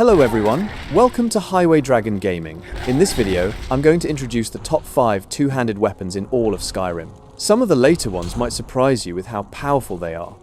Hello everyone, welcome to Highway Dragon Gaming. In this video, I'm going to introduce the top 5 two-handed weapons in all of Skyrim. Some of the later ones might surprise you with how powerful they are.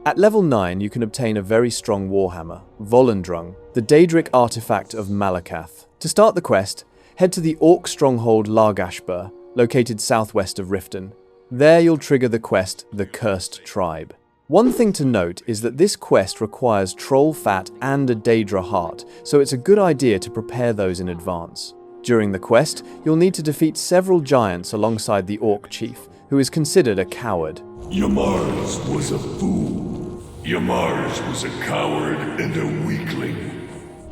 At level 9, you can obtain a very strong warhammer, Volendrung, the Daedric artifact of Malakath. To start the quest, head to the Orc stronghold Longhammer, located southwest of Riften. There you'll trigger the quest, The Cursed Tribe. One thing to note is that this quest requires troll fat and a Daedra heart, so it's a good idea to prepare those in advance. During the quest, you'll need to defeat several giants alongside the Orc chief, who is considered a coward. Yamars was a fool. Yamars was a coward and a weakling.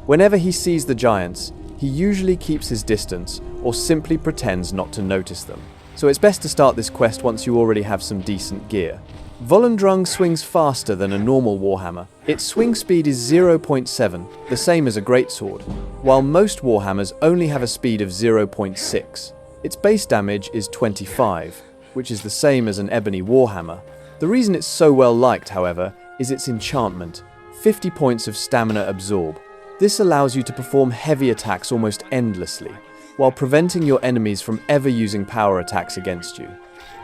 Whenever he sees the giants, he usually keeps his distance or simply pretends not to notice them. So it's best to start this quest once you already have some decent gear. Volendrung swings faster than a normal warhammer. Its swing speed is 0.7, the same as a greatsword, while most warhammers only have a speed of 0.6. Its base damage is 25, which is the same as an ebony warhammer. The reason it's so well liked, however, is its enchantment, 50 points of stamina absorb. This allows you to perform heavy attacks almost endlessly, while preventing your enemies from ever using power attacks against you.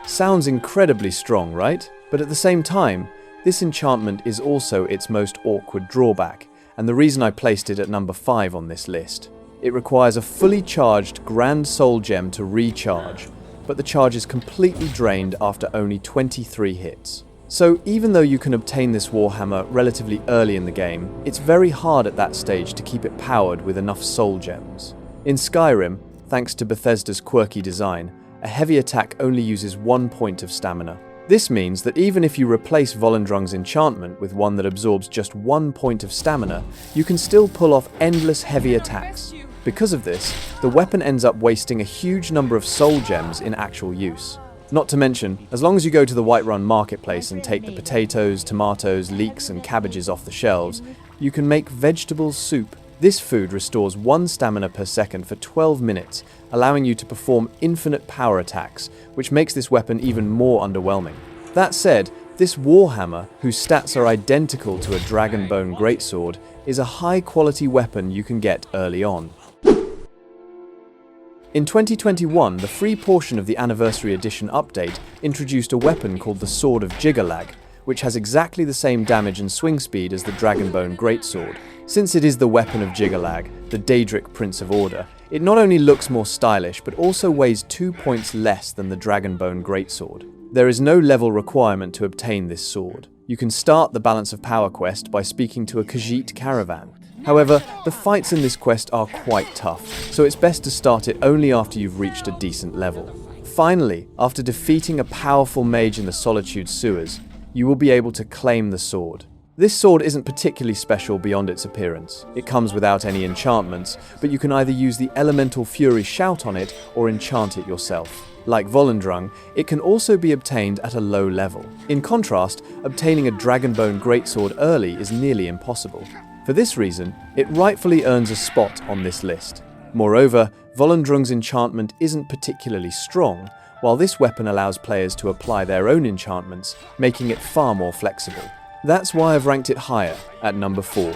Sounds incredibly strong, right? But at the same time, this enchantment is also its most awkward drawback, and the reason I placed it at number 5 on this list. It requires a fully charged Grand Soul Gem to recharge, but the charge is completely drained after only 23 hits. So even though you can obtain this warhammer relatively early in the game, it's very hard at that stage to keep it powered with enough soul gems. In Skyrim, thanks to Bethesda's quirky design, a heavy attack only uses 1 point of stamina. This means that even if you replace Volendrung's enchantment with one that absorbs just 1 point of stamina, you can still pull off endless heavy attacks. Because of this, the weapon ends up wasting a huge number of soul gems in actual use. Not to mention, as long as you go to the Whiterun marketplace and take the potatoes, tomatoes, leeks and cabbages off the shelves, you can make vegetable soup. This food restores 1 stamina per second for 12 minutes, allowing you to perform infinite power attacks, which makes this weapon even more underwhelming. That said, this warhammer, whose stats are identical to a Dragonbone greatsword, is a high-quality weapon you can get early on. In 2021, the free portion of the Anniversary Edition update introduced a weapon called the Sword of Jyggalag, which has exactly the same damage and swing speed as the Dragonbone greatsword. Since it is the weapon of Jyggalag, the Daedric Prince of Order, it not only looks more stylish, but also weighs 2 points less than the Dragonbone greatsword. There is no level requirement to obtain this sword. You can start the Balance of Power quest by speaking to a Khajiit caravan. However, the fights in this quest are quite tough, so it's best to start it only after you've reached a decent level. Finally, after defeating a powerful mage in the Solitude sewers, you will be able to claim the sword. This sword isn't particularly special beyond its appearance. It comes without any enchantments, but you can either use the Elemental Fury shout on it or enchant it yourself. Like Volendrung, it can also be obtained at a low level. In contrast, obtaining a Dragonbone greatsword early is nearly impossible. For this reason, it rightfully earns a spot on this list. Moreover, Volendrung's enchantment isn't particularly strong, while this weapon allows players to apply their own enchantments, making it far more flexible. That's why I've ranked it higher, at number 4.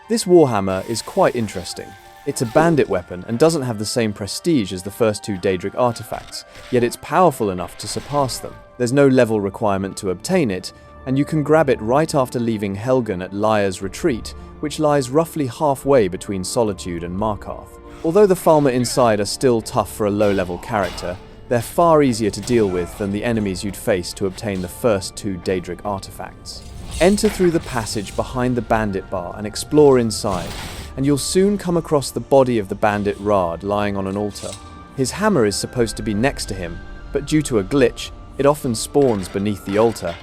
This warhammer is quite interesting. It's a bandit weapon and doesn't have the same prestige as the first 2 Daedric artifacts, yet it's powerful enough to surpass them. There's no level requirement to obtain it, and you can grab it right after leaving Helgen at Lyre's Retreat, which lies roughly halfway between Solitude and Markarth. Although the Falmer inside are still tough for a low-level character, they're far easier to deal with than the enemies you'd face to obtain the first 2 Daedric artifacts. Enter through the passage behind the bandit bar and explore inside, and you'll soon come across the body of the bandit Rard lying on an altar. His hammer is supposed to be next to him, but due to a glitch, it often spawns beneath the altar.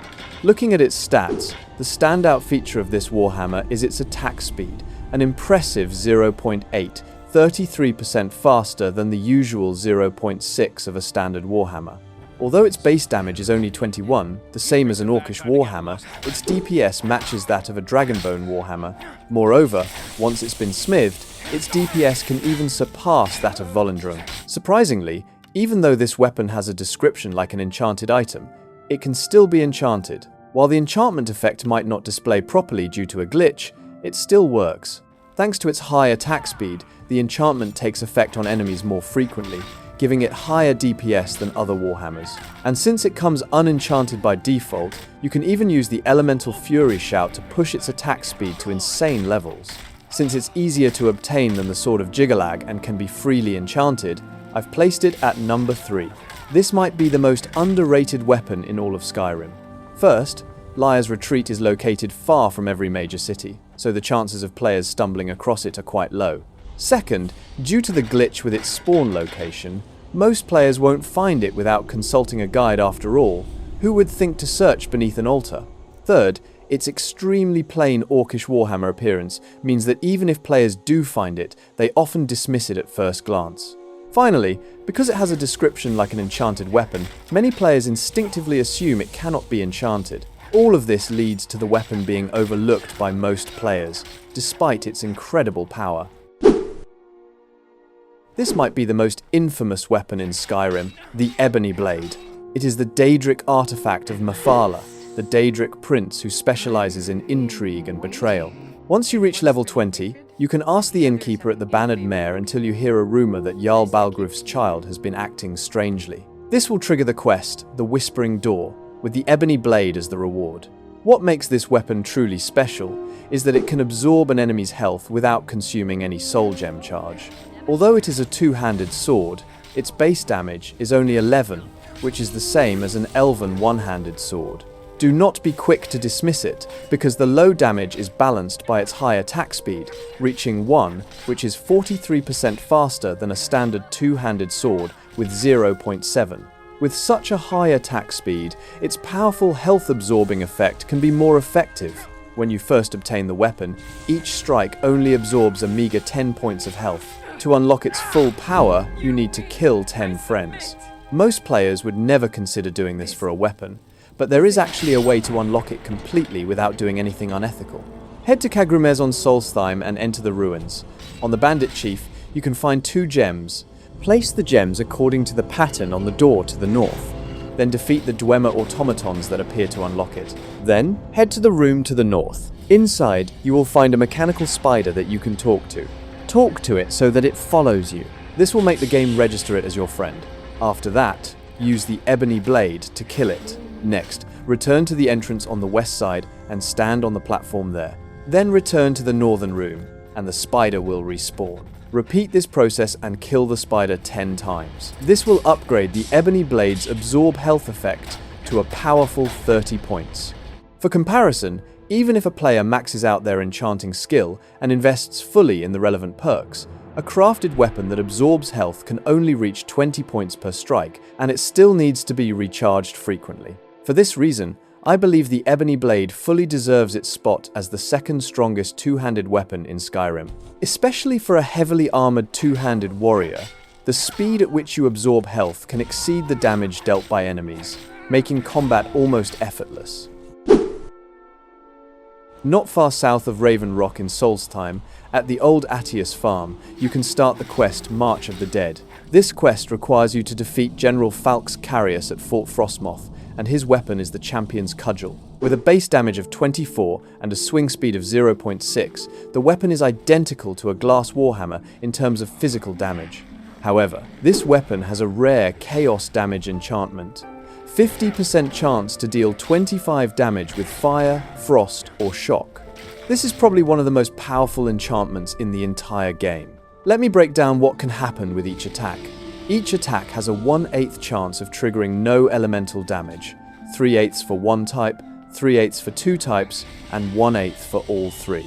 Looking at its stats, the standout feature of this warhammer is its attack speed, an impressive 0.8, 33% faster than the usual 0.6 of a standard warhammer. Although its base damage is only 21, the same as an Orcish warhammer, its DPS matches that of a Dragonbone warhammer. Moreover, once it's been smithed, its DPS can even surpass that of Volendrung. Surprisingly, even though this weapon has a description like an enchanted item, it can still be enchanted. While the enchantment effect might not display properly due to a glitch, it still works. Thanks to its high attack speed, the enchantment takes effect on enemies more frequently, giving it higher DPS than other Warhammers. And since it comes unenchanted by default, you can even use the Elemental Fury Shout to push its attack speed to insane levels. Since it's easier to obtain than the Sword of Jyggalag and can be freely enchanted, I've placed it at number 3. This might be the most underrated weapon in all of Skyrim. First, Liar's Retreat is located far from every major city, so the chances of players stumbling across it are quite low. Second, due to the glitch with its spawn location, most players won't find it without consulting a guide after all. Who would think to search beneath an altar? Third, its extremely plain Orcish Warhammer appearance means that even if players do find it, they often dismiss it at first glance. Finally, because it has a description like an enchanted weapon, many players instinctively assume it cannot be enchanted. All of this leads to the weapon being overlooked by most players, despite its incredible power. This might be the most infamous weapon in Skyrim, the Ebony Blade. It is the Daedric artifact of Mephala, the Daedric prince who specializes in intrigue and betrayal. Once you reach level 20, you can ask the innkeeper at the Bannered Mare until you hear a rumor that Jarl Balgruf's child has been acting strangely. This will trigger the quest, the Whispering Door, with the Ebony Blade as the reward. What makes this weapon truly special is that it can absorb an enemy's health without consuming any soul gem charge. Although it is a two-handed sword, its base damage is only 11, which is the same as an elven one-handed sword. Do not be quick to dismiss it, because the low damage is balanced by its high attack speed, reaching 1, which is 43% faster than a standard two-handed sword with 0.7. With such a high attack speed, its powerful health-absorbing effect can be more effective. When you first obtain the weapon, each strike only absorbs a meager 10 points of health. To unlock its full power, you need to kill 10 friends. Most players would never consider doing this for a weapon, but there is actually a way to unlock it completely without doing anything unethical. Head to Kagrumez on Solstheim and enter the ruins. On the Bandit Chief, you can find 2 gems. Place the gems according to the pattern on the door to the north. Then defeat the Dwemer automatons that appear to unlock it. Then, head to the room to the north. Inside, you will find a mechanical spider that you can talk to. Talk to it so that it follows you. This will make the game register it as your friend. After that, use the Ebony Blade to kill it. Next, return to the entrance on the west side and stand on the platform there. Then return to the northern room, and the spider will respawn. Repeat this process and kill the spider 10 times. This will upgrade the Ebony Blade's absorb health effect to a powerful 30 points. For comparison, even if a player maxes out their enchanting skill and invests fully in the relevant perks, a crafted weapon that absorbs health can only reach 20 points per strike, and it still needs to be recharged frequently. For this reason, I believe the Ebony Blade fully deserves its spot as the second strongest two-handed weapon in Skyrim. Especially for a heavily armored two-handed warrior, the speed at which you absorb health can exceed the damage dealt by enemies, making combat almost effortless. Not far south of Raven Rock in Solstheim, at the old Attius farm, you can start the quest March of the Dead. This quest requires you to defeat General Falx Carius at Fort Frostmoth, and his weapon is the champion's Cudgel. With a base damage of 24 and a swing speed of 0.6, the weapon is identical to a glass warhammer in terms of physical damage. However, this weapon has a rare chaos damage enchantment. 50% chance to deal 25 damage with fire, frost, or shock. This is probably one of the most powerful enchantments in the entire game. Let me break down what can happen with each attack. Each attack has a 1/8 chance of triggering no elemental damage, 3/8 for one type, 3/8 for two types, and 1/8 for all three.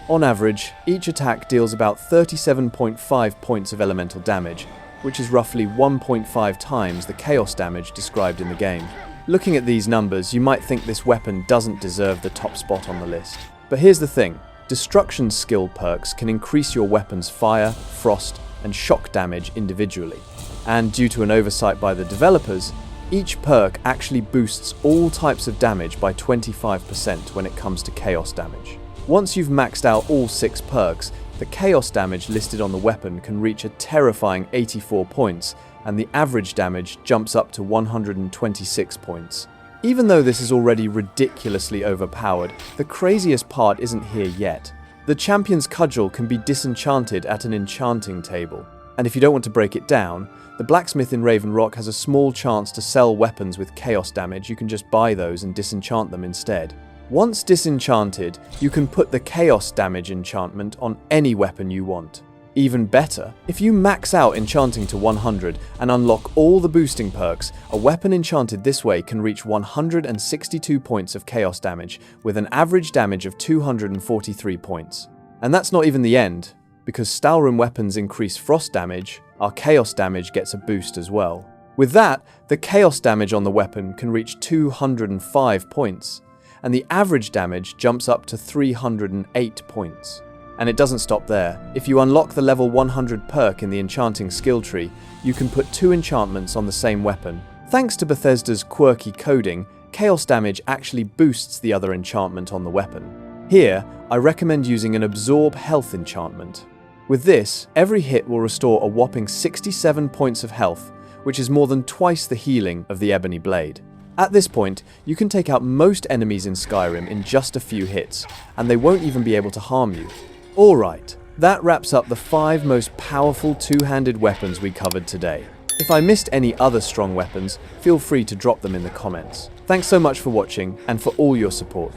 On average, each attack deals about 37.5 points of elemental damage, which is roughly 1.5 times the chaos damage described in the game. Looking at these numbers, you might think this weapon doesn't deserve the top spot on the list. But here's the thing, destruction skill perks can increase your weapon's fire, frost, and shock damage individually. And due to an oversight by the developers, each perk actually boosts all types of damage by 25% when it comes to chaos damage. Once you've maxed out all 6 perks, the chaos damage listed on the weapon can reach a terrifying 84 points, and the average damage jumps up to 126 points. Even though this is already ridiculously overpowered, the craziest part isn't here yet. The champion's cudgel can be disenchanted at an enchanting table. And if you don't want to break it down, the blacksmith in Raven Rock has a small chance to sell weapons with chaos damage. You can just buy those and disenchant them instead. Once disenchanted, you can put the chaos damage enchantment on any weapon you want. Even better, if you max out enchanting to 100 and unlock all the boosting perks, a weapon enchanted this way can reach 162 points of chaos damage with an average damage of 243 points. And that's not even the end. Because Stalrim weapons increase frost damage, our chaos damage gets a boost as well. With that, the chaos damage on the weapon can reach 205 points, and the average damage jumps up to 308 points. And it doesn't stop there. If you unlock the level 100 perk in the enchanting skill tree, you can put 2 enchantments on the same weapon. Thanks to Bethesda's quirky coding, chaos damage actually boosts the other enchantment on the weapon. Here, I recommend using an absorb health enchantment. With this, every hit will restore a whopping 67 points of health, which is more than twice the healing of the Ebony Blade. At this point, you can take out most enemies in Skyrim in just a few hits, and they won't even be able to harm you. Alright, that wraps up the 5 most powerful two-handed weapons we covered today. If I missed any other strong weapons, feel free to drop them in the comments. Thanks so much for watching, and for all your support.